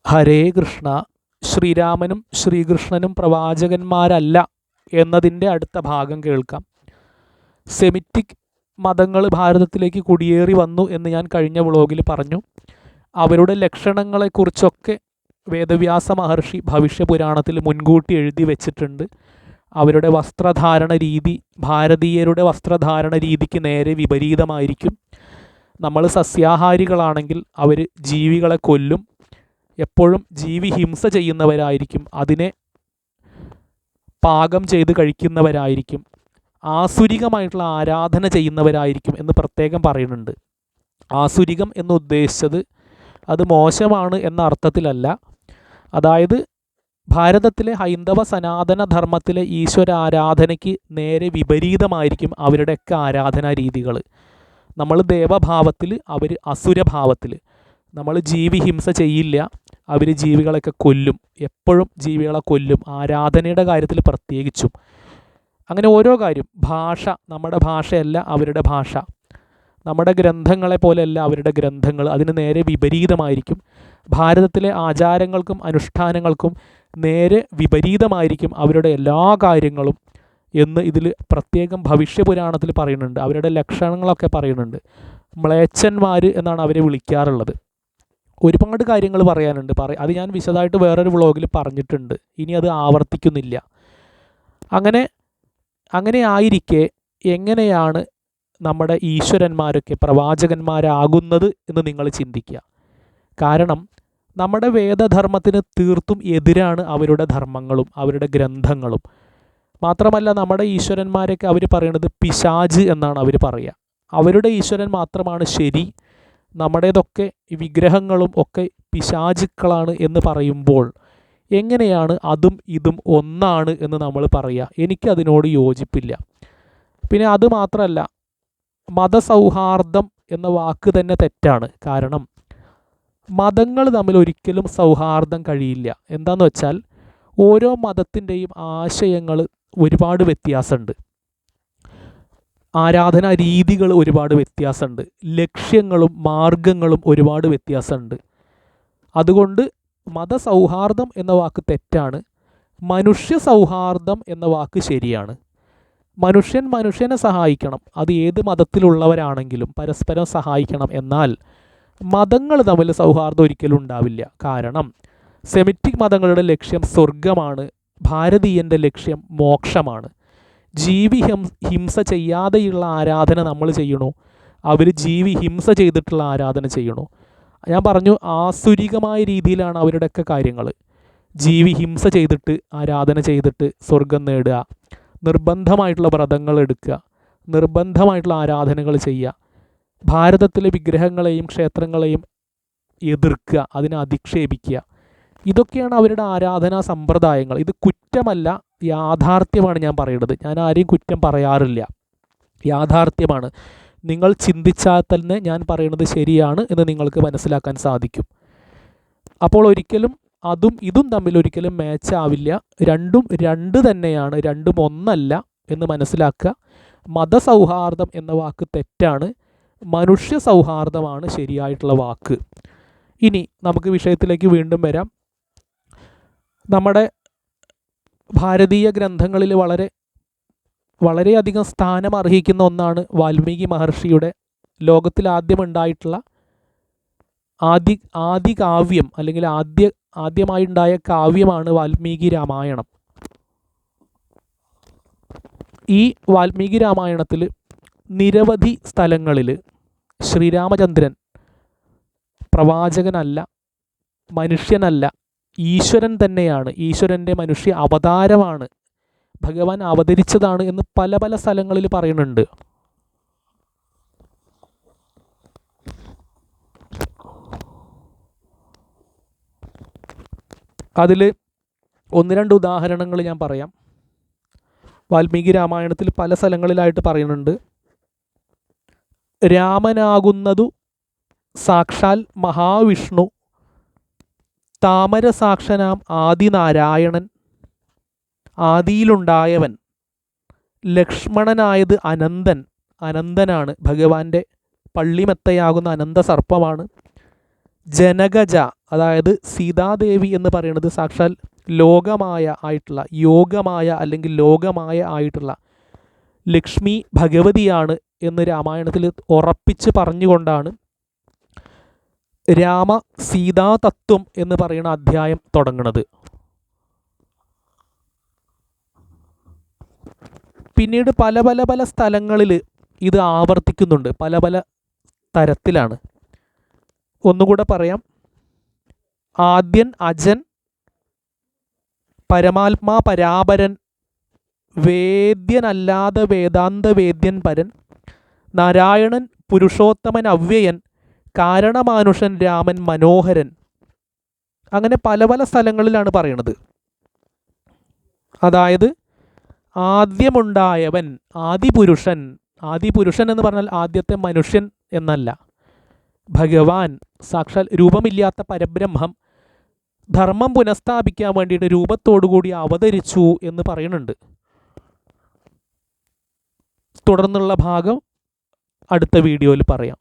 ഹരേ കൃഷ്ണ. ശ്രീരാമനും ശ്രീകൃഷ്ണനും പ്രവാചകന്മാരല്ല എന്നതിൻ്റെ അടുത്ത ഭാഗം കേൾക്കാം. സെമിറ്റിക് മതങ്ങൾ ഭാരതത്തിലേക്ക് കുടിയേറി വന്നു എന്ന് ഞാൻ കഴിഞ്ഞ വ്ളോഗിൽ പറഞ്ഞു. അവരുടെ ലക്ഷണങ്ങളെക്കുറിച്ചൊക്കെ വേദവ്യാസ മഹർഷി ഭവിഷ്യപുരാണത്തിൽ മുൻകൂട്ടി എഴുതി വച്ചിട്ടുണ്ട്. അവരുടെ വസ്ത്രധാരണ രീതി ഭാരതീയരുടെ വസ്ത്രധാരണ രീതിക്ക് നേരെ വിപരീതമായിരിക്കും. നമ്മൾ സസ്യാഹാരികളാണെങ്കിൽ അവർ ജീവികളെ കൊല്ലും, എപ്പോഴും ജീവി ഹിംസ ചെയ്യുന്നവരായിരിക്കും, അതിനെ പാകം ചെയ്ത് കഴിക്കുന്നവരായിരിക്കും, ആസുരികമായിട്ടുള്ള ആരാധന ചെയ്യുന്നവരായിരിക്കും എന്ന് പ്രത്യേകം പറയുന്നുണ്ട്. ആസുരികം എന്ന് ഉദ്ദേശിച്ചത് അത് മോശമാണ് എന്ന അർത്ഥത്തിലല്ല. അതായത് ഭാരതത്തിലെ ഹൈന്ദവ സനാതന ധർമ്മത്തിലെ ഈശ്വര ആരാധനയ്ക്ക് നേരെ വിപരീതമായിരിക്കും അവരുടെയൊക്കെ ആരാധനാ രീതികൾ. നമ്മൾ ദേവഭാവത്തിൽ, അവർ അസുരഭാവത്തിൽ. നമ്മൾ ജീവി ഹിംസ ചെയ്യില്ല, അവർ ജീവികളൊക്കെ കൊല്ലും, എപ്പോഴും ജീവികളെ കൊല്ലും, ആരാധനയുടെ കാര്യത്തിൽ പ്രത്യേകിച്ചും. അങ്ങനെ ഓരോ കാര്യം. ഭാഷ, നമ്മുടെ ഭാഷയല്ല അവരുടെ ഭാഷ, നമ്മുടെ ഗ്രന്ഥങ്ങളെ പോലെയല്ല അവരുടെ ഗ്രന്ഥങ്ങൾ, അതിന് നേരെ വിപരീതമായിരിക്കും. ഭാരതത്തിലെ ആചാരങ്ങൾക്കും അനുഷ്ഠാനങ്ങൾക്കും നേരെ വിപരീതമായിരിക്കും അവരുടെ എല്ലാ കാര്യങ്ങളും എന്ന് ഇതിൽ പ്രത്യേകം ഭവിഷ്യപുരാണത്തിൽ പറയുന്നുണ്ട്. അവരുടെ ലക്ഷണങ്ങളൊക്കെ പറയുന്നുണ്ട്. മ്ലേച്ഛന്മാർ എന്നാണ് അവരെ വിളിക്കാറുള്ളത്. ഒരുപാട് കാര്യങ്ങൾ പറയാനുണ്ട്. അത് ഞാൻ വിശദമായിട്ട് വേറൊരു വ്ളോഗിൽ പറഞ്ഞിട്ടുണ്ട്, ഇനി അത് ആവർത്തിക്കുന്നില്ല. അങ്ങനെ ആയിരിക്കെ എങ്ങനെയാണ് നമ്മുടെ ഈശ്വരന്മാരൊക്കെ പ്രവാചകന്മാരാകുന്നത് എന്ന് നിങ്ങൾ ചിന്തിക്കുക. കാരണം നമ്മുടെ വേദധർമ്മത്തിന് തീർത്തും എതിരാണ് അവരുടെ ധർമ്മങ്ങളും അവരുടെ ഗ്രന്ഥങ്ങളും. മാത്രമല്ല നമ്മുടെ ഈശ്വരന്മാരൊക്കെ അവർ പറയുന്നത് പിശാച് എന്നാണ് അവർ പറയുക. അവരുടെ ഈശ്വരൻ മാത്രമാണ് ശരി, നമ്മുടേതൊക്കെ വിഗ്രഹങ്ങളും ഒക്കെ പിശാചുക്കളാണ് എന്ന് പറയുമ്പോൾ എങ്ങനെയാണ് അതും ഇതും ഒന്നാണ് എന്ന് നമ്മൾ പറയുക? എനിക്കതിനോട് യോജിപ്പില്ല. പിന്നെ അതുമാത്രമല്ല, മതസൗഹാർദ്ദം എന്ന വാക്ക് തന്നെ തെറ്റാണ്. കാരണം മതങ്ങൾ തമ്മിൽ ഒരിക്കലും സൗഹാർദ്ദം കഴിയില്ല. എന്താണെന്ന് വെച്ചാൽ ഓരോ മതത്തിൻ്റെയും ആശയങ്ങൾ ഒരുപാട് വ്യത്യാസമുണ്ട്, ആരാധനാ രീതികൾ ഒരുപാട് വ്യത്യാസമുണ്ട്, ലക്ഷ്യങ്ങളും മാർഗങ്ങളും ഒരുപാട് വ്യത്യാസമുണ്ട്. അതുകൊണ്ട് മതസൗഹാർദ്ദം എന്ന വാക്ക് തെറ്റാണ്. മനുഷ്യ സൗഹാർദ്ദം എന്ന വാക്ക് ശരിയാണ്. മനുഷ്യൻ മനുഷ്യനെ സഹായിക്കണം, അത് ഏത് മതത്തിലുള്ളവരാണെങ്കിലും പരസ്പരം സഹായിക്കണം. എന്നാൽ മതങ്ങൾ തമ്മിൽ സൗഹാർദ്ദം ഒരിക്കലും ഉണ്ടാവില്ല. കാരണം സെമിറ്റിക് മതങ്ങളുടെ ലക്ഷ്യം സ്വർഗമാണ്, ഭാരതീയൻ്റെ ലക്ഷ്യം മോക്ഷമാണ്. ജീവി ഹിംസ ചെയ്യാതെയുള്ള ആരാധന നമ്മൾ ചെയ്യണോ, അവർ ജീവി ഹിംസ ചെയ്തിട്ടുള്ള ആരാധന ചെയ്യണോ? ഞാൻ പറഞ്ഞു, ആസുരികമായ രീതിയിലാണ് അവരുടെയൊക്കെ കാര്യങ്ങൾ. ജീവി ഹിംസ ചെയ്തിട്ട് ആരാധന ചെയ്തിട്ട് സ്വർഗം നേടുക, നിർബന്ധമായിട്ടുള്ള വ്രതങ്ങൾ എടുക്കുക, നിർബന്ധമായിട്ടുള്ള ആരാധനകൾ ചെയ്യുക, ഭാരതത്തിലെ വിഗ്രഹങ്ങളെയും ക്ഷേത്രങ്ങളെയും എതിർക്കുക, അതിനെ അധിക്ഷേപിക്കുക. ഇതൊക്കെയാണ് അവരുടെ ആരാധനാ സമ്പ്രദായങ്ങൾ. ഇത് കുറ്റമല്ല, യാഥാർത്ഥ്യമാണ് ഞാൻ പറയുന്നത്. ഞാൻ ആരെയും കുറ്റം പറയാറില്ല, യാഥാർത്ഥ്യമാണ്. നിങ്ങൾ ചിന്തിച്ചാൽ തന്നെ ഞാൻ പറയുന്നത് ശരിയാണ് എന്ന് നിങ്ങൾക്ക് മനസ്സിലാക്കാൻ സാധിക്കും. അപ്പോൾ ഒരിക്കലും അതും ഇതും തമ്മിൽ ഒരിക്കലും മാച്ച് ആവില്ല. രണ്ടും രണ്ട് തന്നെയാണ്, രണ്ടും ഒന്നല്ല എന്ന് മനസ്സിലാക്കുക. മതസൗഹാർദ്ദം എന്ന വാക്ക് തെറ്റാണ്, മനുഷ്യ സൗഹാർദ്ദമാണ് ശരിയായിട്ടുള്ള വാക്ക്. ഇനി നമുക്ക് വിഷയത്തിലേക്ക് വീണ്ടും വരാം. നമ്മുടെ ഭാരതീയ ഗ്രന്ഥങ്ങളിൽ വളരെയധികം സ്ഥാനം അർഹിക്കുന്ന ഒന്നാണ് വാൽമീകി മഹർഷിയുടെ ലോകത്തിൽ ആദ്യമുണ്ടായിട്ടുള്ള ആദി കാവ്യം, അല്ലെങ്കിൽ ആദ്യമായുണ്ടായ കാവ്യമാണ് വാൽമീകി രാമായണം. ഈ വാൽമീകി രാമായണത്തിൽ നിരവധി സ്ഥലങ്ങളിൽ ശ്രീരാമചന്ദ്രൻ പ്രവാചകനല്ല, മനുഷ്യനല്ല, ഈശ്വരൻ തന്നെയാണ്, ഈശ്വരൻ്റെ മനുഷ്യ അവതാരമാണ്, ഭഗവാൻ അവതരിച്ചതാണ് എന്ന് പല പല സ്ഥലങ്ങളിൽ പറയുന്നുണ്ട്. അതിൽ ഒന്ന് രണ്ട് ഉദാഹരണങ്ങൾ ഞാൻ പറയാം. വാൽമീകി രാമായണത്തിൽ പല സ്ഥലങ്ങളിലായിട്ട് പറയുന്നുണ്ട്, രാമനാകുന്നതു സാക്ഷാൽ മഹാവിഷ്ണു, താമരസാക്ഷനാം ആദിനാരായണൻ, ആദിയിലുണ്ടായവൻ, ലക്ഷ്മണനായത് അനന്തനാണ്, ഭഗവാന്റെ പള്ളിമെത്തയാകുന്ന അനന്ത സർപ്പമാണ്, ജനകജ അതായത് സീതാദേവി എന്ന് പറയുന്നത് സാക്ഷാൽ ലോകമായ ആയിട്ടുള്ള യോഗമായ അല്ലെങ്കിൽ ലോകമായ ആയിട്ടുള്ള ലക്ഷ്മി ഭഗവതിയാണ് എന്ന് രാമായണത്തിൽ ഉറപ്പിച്ച് പറഞ്ഞുകൊണ്ടാണ് രാമ സീതാതത്വം എന്ന് പറയുന്ന അധ്യായം തുടങ്ങുന്നത്. പിന്നീട് പല പല പല സ്ഥലങ്ങളിൽ ഇത് ആവർത്തിക്കുന്നുണ്ട്, പല പല തരത്തിലാണ്. ഒന്നുകൂടെ പറയാം. ആദ്യൻ അജൻ, പരമാത്മാ പരാപരൻ, വേദ്യനല്ലാതെ വേദാന്ത വേദ്യൻ പരൻ, നാരായണൻ പുരുഷോത്തമൻ അവ്യയൻ, കാരണമാനുഷൻ രാമൻ മനോഹരൻ. അങ്ങനെ പല പല സ്ഥലങ്ങളിലാണ് പറയണത്. അതായത് ആദ്യമുണ്ടായവൻ, ആദിപുരുഷൻ. ആദിപുരുഷൻ എന്ന് പറഞ്ഞാൽ ആദ്യത്തെ മനുഷ്യൻ എന്നല്ല, ഭഗവാൻ സാക്ഷാൽ രൂപമില്ലാത്ത പരബ്രഹ്മം ധർമ്മം പുനഃസ്ഥാപിക്കാൻ വേണ്ടിയിട്ട് രൂപത്തോടുകൂടി അവതരിച്ചു എന്ന് പറയുന്നുണ്ട്. തുടർന്നുള്ള ഭാഗം അടുത്ത വീഡിയോയിൽ പറയാം.